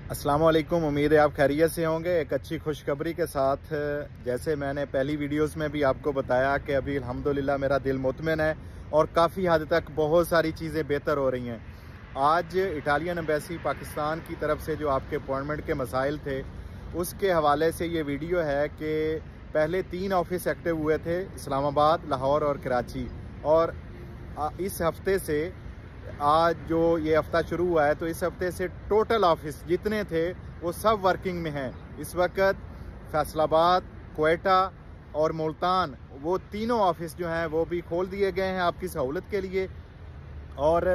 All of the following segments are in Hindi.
अस्सलाम वालेकुम। उम्मीद है आप खैरियत से होंगे। एक अच्छी खुशखबरी के साथ, जैसे मैंने पहली वीडियोस में भी आपको बताया कि अभी अल्हम्दुलिल्लाह मेरा दिल मुतमिन है और काफ़ी हद तक बहुत सारी चीज़ें बेहतर हो रही हैं। आज इटालियन एम्बेसी पाकिस्तान की तरफ से जो आपके अपॉइंटमेंट के मसाइल थे, उसके हवाले से ये वीडियो है कि पहले 3 ऑफिस एक्टिव हुए थे, इस्लामाबाद, लाहौर और कराची, और इस हफ्ते से आज जो ये हफ्ता शुरू हुआ है तो इस हफ्ते से टोटल ऑफिस जितने थे वो सब वर्किंग में हैं। इस वक्त फैसलाबाद, क्वेटा और मुल्तान, वो तीनों ऑफिस जो हैं वो भी खोल दिए गए हैं आपकी सहूलत के लिए। और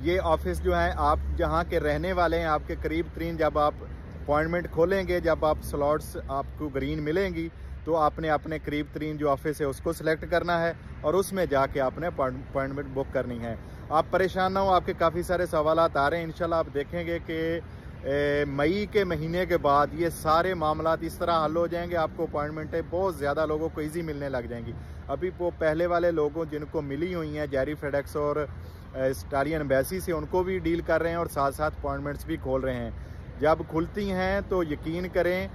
ये ऑफिस जो हैं, आप जहां के रहने वाले हैं, आपके करीब तरीन जब आप अपॉइंटमेंट खोलेंगे, जब आप स्लॉट्स आपको ग्रीन मिलेंगी, तो आपने अपने करीब तरीन जो ऑफिस है उसको सिलेक्ट करना है और उसमें जाके आपने अपॉइंटमेंट बुक करनी है। आप परेशान ना हो, आपके काफ़ी सारे सवाल आ रहे हैं। इंशाल्लाह आप देखेंगे कि मई के महीने के बाद ये सारे मामला इस तरह हल हो जाएंगे, आपको अपॉइंटमेंटें बहुत ज़्यादा लोगों को ईजी मिलने लग जाएंगी। अभी वो पहले वाले लोगों जिनको मिली हुई हैं जेरी फेडेक्स और इटालियन एम्बेसी से, उनको भी डील कर रहे हैं और साथ साथ अपॉइंटमेंट्स भी खोल रहे हैं। जब खुलती हैं तो यकीन करें,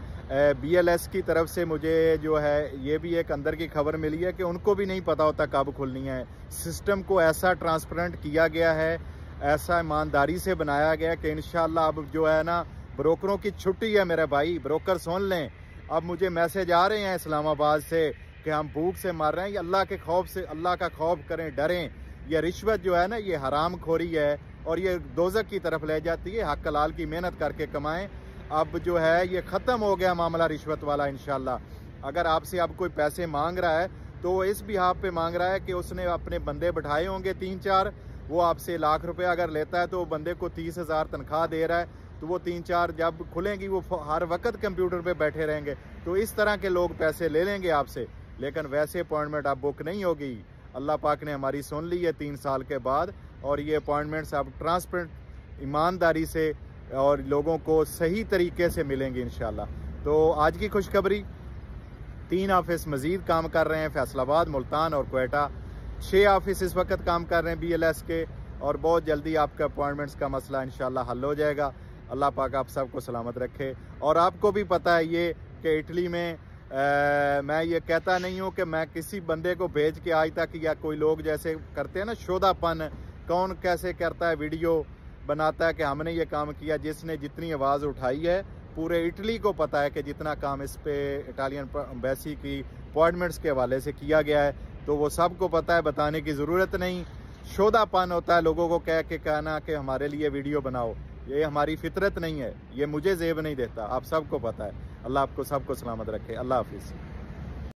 BLS की तरफ से मुझे जो है ये भी एक अंदर की खबर मिली है कि उनको भी नहीं पता होता कब खुलनी है। सिस्टम को ऐसा ट्रांसपेरेंट किया गया है, ऐसा ईमानदारी से बनाया गया कि इंशाल्लाह अब जो है ना, ब्रोकरों की छुट्टी है मेरे भाई। ब्रोकर सुन लें, अब मुझे मैसेज आ रहे हैं इस्लामाबाद से कि हम भूख से मर रहे हैं। ये अल्लाह के खौफ से, अल्लाह का खौफ करें, डरें। ये रिश्वत जो है ना, ये हराम खोरी है और ये दोज़ख की तरफ ले जाती है। हक हलाल की मेहनत करके कमाएं। अब जो है ये ख़त्म हो गया मामला रिश्वत वाला इंशाल्लाह। अगर आपसे अब कोई पैसे मांग रहा है तो वो इस बिहाफ पे मांग रहा है कि उसने अपने बंदे बैठाए होंगे 3-4, वो आपसे लाख रुपए अगर लेता है तो वो बंदे को 30,000 तनख्वाह दे रहा है, तो वो 3-4 जब खुलेंगी वो हर वक्त कंप्यूटर पे बैठे रहेंगे। तो इस तरह के लोग पैसे ले लेंगे आपसे, लेकिन वैसे अपॉइंटमेंट आप बुक नहीं होगी। अल्लाह पाक ने हमारी सुन ली है 3 साल के बाद, और ये अपॉइंटमेंट्स अब ट्रांसपेरेंट, ईमानदारी से और लोगों को सही तरीके से मिलेंगे इंशाल्लाह। तो आज की खुशखबरी, 3 ऑफिस मजीद काम कर रहे हैं, फैसलाबाद, मुल्तान और क्वेटा। 6 ऑफिस इस वक्त काम कर रहे हैं BLS के, और बहुत जल्दी आपका अपॉइंटमेंट्स का मसला इंशाल्लाह हल हो जाएगा। अल्लाह पाक आप सबको सलामत रखे। और आपको भी पता है ये कि इटली में मैं ये कहता नहीं हूँ कि मैं किसी बंदे को भेज के आज तक, या कोई लोग जैसे करते हैं ना शोधापन, कौन कैसे करता है वीडियो बनाता है कि हमने ये काम किया। जिसने जितनी आवाज़ उठाई है पूरे इटली को पता है कि जितना काम इस पे इटालियन एम्बेसी की अपॉइंटमेंट्स के हवाले से किया गया है, तो वो सबको पता है, बताने की ज़रूरत नहीं। शोधापन होता है लोगों को कह के कहना कि हमारे लिए वीडियो बनाओ, ये हमारी फितरत नहीं है, ये मुझे जेब नहीं देता, आप सबको पता है। अल्लाह आपको सबको सलामत रखे। अल्लाह हाफिज़।